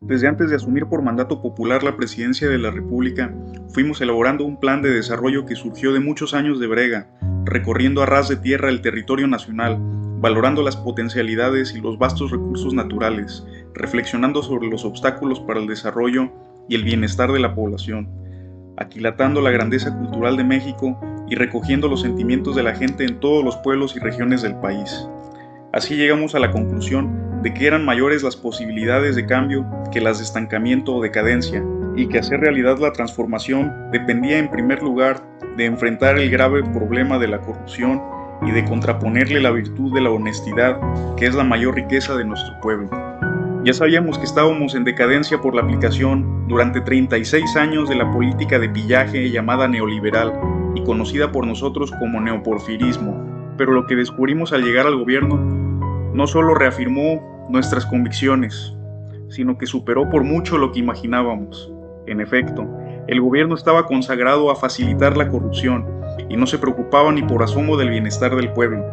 Desde antes de asumir por mandato popular la presidencia de la República, fuimos elaborando un plan de desarrollo que surgió de muchos años de brega, recorriendo a ras de tierra el territorio nacional, valorando las potencialidades y los vastos recursos naturales, reflexionando sobre los obstáculos para el desarrollo y el bienestar de la población, aquilatando la grandeza cultural de México y recogiendo los sentimientos de la gente en todos los pueblos y regiones del país. Así llegamos a la conclusión de que eran mayores las posibilidades de cambio que las de estancamiento o decadencia, y que hacer realidad la transformación dependía en primer lugar de enfrentar el grave problema de la corrupción y de contraponerle la virtud de la honestidad, que es la mayor riqueza de nuestro pueblo. Ya sabíamos que estábamos en decadencia por la aplicación durante 36 años de la política de pillaje llamada neoliberal y conocida por nosotros como neoporfirismo, pero lo que descubrimos al llegar al gobierno no solo reafirmó nuestras convicciones, sino que superó por mucho lo que imaginábamos. En efecto, el gobierno estaba consagrado a facilitar la corrupción y no se preocupaba ni por asomo del bienestar del pueblo.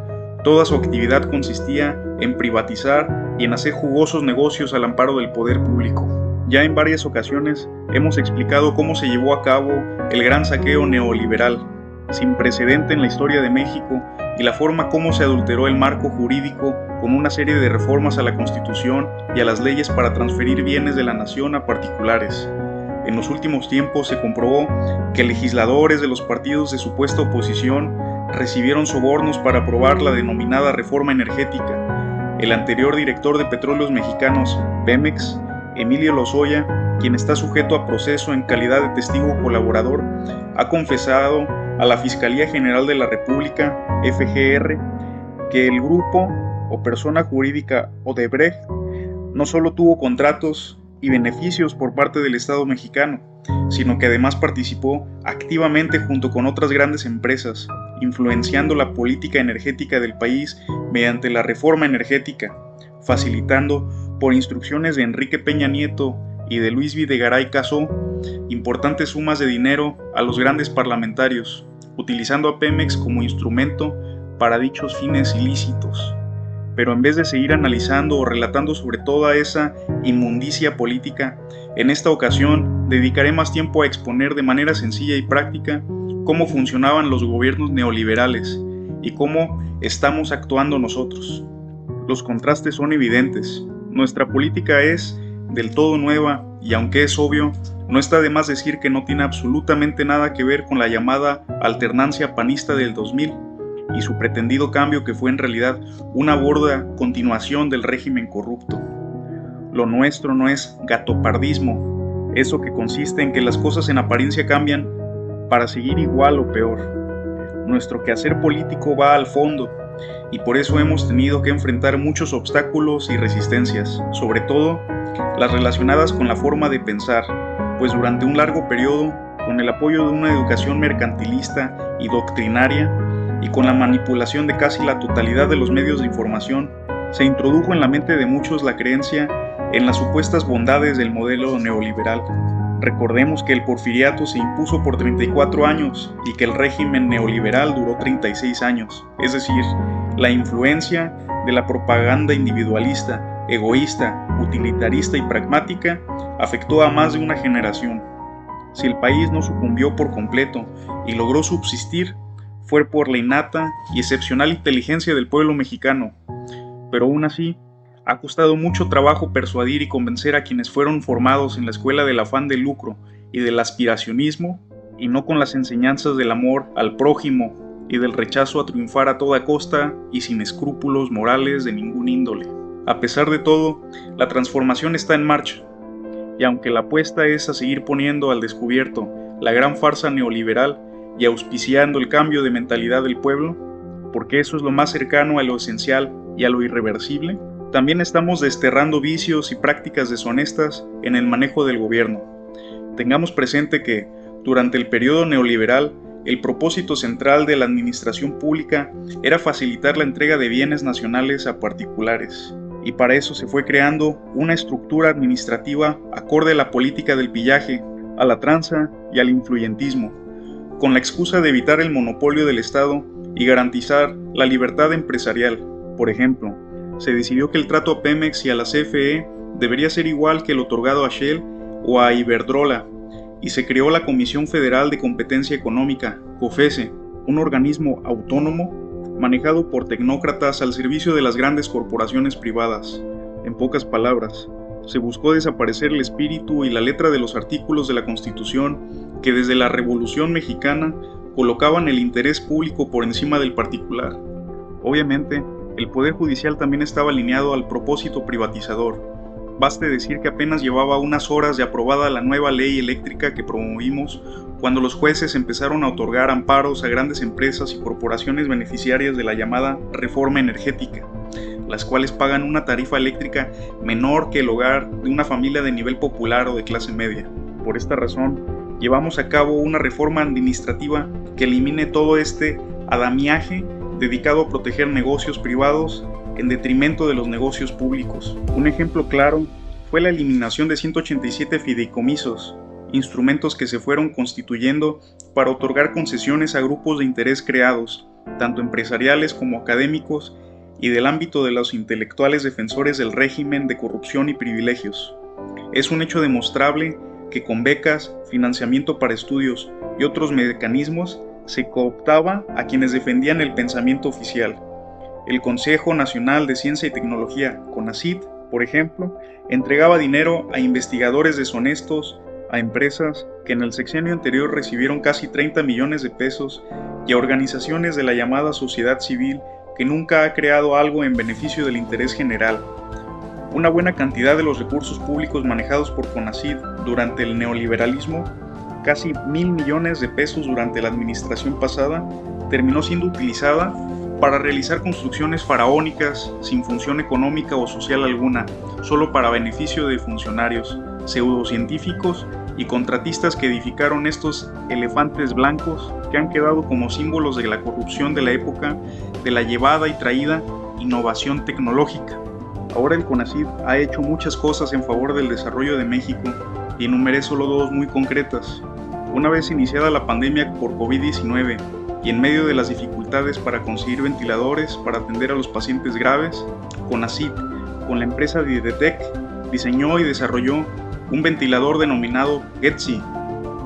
Toda su actividad consistía en privatizar y en hacer jugosos negocios al amparo del poder público. Ya en varias ocasiones hemos explicado cómo se llevó a cabo el gran saqueo neoliberal, sin precedente en la historia de México, y la forma como se adulteró el marco jurídico con una serie de reformas a la Constitución y a las leyes para transferir bienes de la nación a particulares. En los últimos tiempos se comprobó que legisladores de los partidos de supuesta oposición recibieron sobornos para aprobar la denominada reforma energética. El anterior director de Petróleos Mexicanos, Pemex, Emilio Lozoya, quien está sujeto a proceso en calidad de testigo colaborador, ha confesado a la Fiscalía General de la República, FGR, que el grupo o persona jurídica Odebrecht no solo tuvo contratos y beneficios por parte del Estado mexicano, sino que además participó activamente junto con otras grandes empresas, influenciando la política energética del país mediante la reforma energética, facilitando, por instrucciones de Enrique Peña Nieto y de Luis Videgaray Caso, importantes sumas de dinero a los grandes parlamentarios, utilizando a Pemex como instrumento para dichos fines ilícitos. Pero en vez de seguir analizando o relatando sobre toda esa inmundicia política, en esta ocasión dedicaré más tiempo a exponer de manera sencilla y práctica cómo funcionaban los gobiernos neoliberales y cómo estamos actuando nosotros. Los contrastes son evidentes. Nuestra política es del todo nueva y, aunque es obvio, no está de más decir que no tiene absolutamente nada que ver con la llamada alternancia panista del 2000 y su pretendido cambio, que fue en realidad una burda continuación del régimen corrupto. Lo nuestro no es gatopardismo, eso que consiste en que las cosas en apariencia cambian para seguir igual o peor. Nuestro quehacer político va al fondo, y por eso hemos tenido que enfrentar muchos obstáculos y resistencias, sobre todo las relacionadas con la forma de pensar, pues durante un largo periodo, con el apoyo de una educación mercantilista y doctrinaria, y con la manipulación de casi la totalidad de los medios de información, se introdujo en la mente de muchos la creencia en las supuestas bondades del modelo neoliberal. Recordemos que el porfiriato se impuso por 34 años y que el régimen neoliberal duró 36 años, es decir, la influencia de la propaganda individualista, egoísta, utilitarista y pragmática afectó a más de una generación. Si el país no sucumbió por completo y logró subsistir, fue por la innata y excepcional inteligencia del pueblo mexicano, pero aún así, ha costado mucho trabajo persuadir y convencer a quienes fueron formados en la escuela del afán de lucro y del aspiracionismo, y no con las enseñanzas del amor al prójimo y del rechazo a triunfar a toda costa y sin escrúpulos morales de ningún índole. A pesar de todo, la transformación está en marcha, y aunque la apuesta es a seguir poniendo al descubierto la gran farsa neoliberal y auspiciando el cambio de mentalidad del pueblo, porque eso es lo más cercano a lo esencial y a lo irreversible, también estamos desterrando vicios y prácticas deshonestas en el manejo del gobierno. Tengamos presente que, durante el periodo neoliberal, el propósito central de la administración pública era facilitar la entrega de bienes nacionales a particulares, y para eso se fue creando una estructura administrativa acorde a la política del pillaje, a la tranza y al influyentismo, con la excusa de evitar el monopolio del Estado y garantizar la libertad empresarial. Por ejemplo, se decidió que el trato a Pemex y a la CFE debería ser igual que el otorgado a Shell o a Iberdrola, y se creó la Comisión Federal de Competencia Económica, COFECE, un organismo autónomo manejado por tecnócratas al servicio de las grandes corporaciones privadas. En pocas palabras, se buscó desaparecer el espíritu y la letra de los artículos de la Constitución que desde la Revolución Mexicana colocaban el interés público por encima del particular. Obviamente, el Poder Judicial también estaba alineado al propósito privatizador. Baste decir que apenas llevaba unas horas de aprobada la nueva ley eléctrica que promovimos cuando los jueces empezaron a otorgar amparos a grandes empresas y corporaciones beneficiarias de la llamada reforma energética, las cuales pagan una tarifa eléctrica menor que el hogar de una familia de nivel popular o de clase media. Por esta razón, llevamos a cabo una reforma administrativa que elimine todo este andamiaje dedicado a proteger negocios privados en detrimento de los negocios públicos. Un ejemplo claro fue la eliminación de 187 fideicomisos, instrumentos que se fueron constituyendo para otorgar concesiones a grupos de interés creados, tanto empresariales como académicos, y del ámbito de los intelectuales defensores del régimen de corrupción y privilegios. Es un hecho demostrable que con becas, financiamiento para estudios y otros mecanismos se cooptaba a quienes defendían el pensamiento oficial. El Consejo Nacional de Ciencia y Tecnología, CONACYT, por ejemplo, entregaba dinero a investigadores deshonestos, a empresas que en el sexenio anterior recibieron casi 30 millones de pesos y a organizaciones de la llamada sociedad civil que nunca ha creado algo en beneficio del interés general. Una buena cantidad de los recursos públicos manejados por CONACYT durante el neoliberalismo, casi 1,000 millones de pesos durante la administración pasada, terminó siendo utilizada para realizar construcciones faraónicas sin función económica o social alguna, solo para beneficio de funcionarios, pseudocientíficos y contratistas que edificaron estos elefantes blancos que han quedado como símbolos de la corrupción de la época de la llevada y traída innovación tecnológica. Ahora el CONACYT ha hecho muchas cosas en favor del desarrollo de México y enumeré solo dos muy concretas. Una vez iniciada la pandemia por COVID-19 y en medio de las dificultades para conseguir ventiladores para atender a los pacientes graves, CONACYT, con la empresa Didetec, diseñó y desarrolló un ventilador denominado GETSI,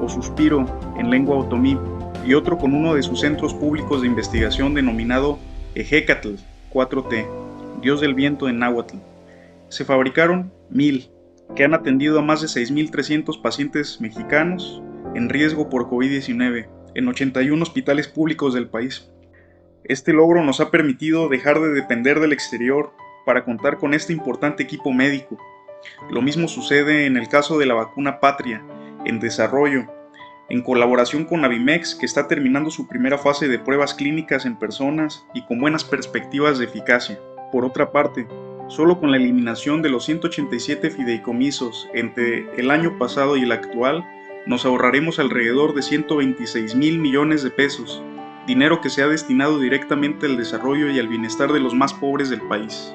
o Suspiro en lengua otomí, y otro con uno de sus centros públicos de investigación denominado Ejecatl, 4T, Dios del Viento en náhuatl. Se fabricaron 1,000, que han atendido a más de 6,300 pacientes mexicanos en riesgo por COVID-19 en 81 hospitales públicos del país. Este logro nos ha permitido dejar de depender del exterior para contar con este importante equipo médico. Lo mismo sucede en el caso de la vacuna Patria, en desarrollo, en colaboración con Avimex, que está terminando su primera fase de pruebas clínicas en personas y con buenas perspectivas de eficacia. Por otra parte, solo con la eliminación de los 187 fideicomisos entre el año pasado y el actual, nos ahorraremos alrededor de 126,000 millones de pesos, dinero que se ha destinado directamente al desarrollo y al bienestar de los más pobres del país.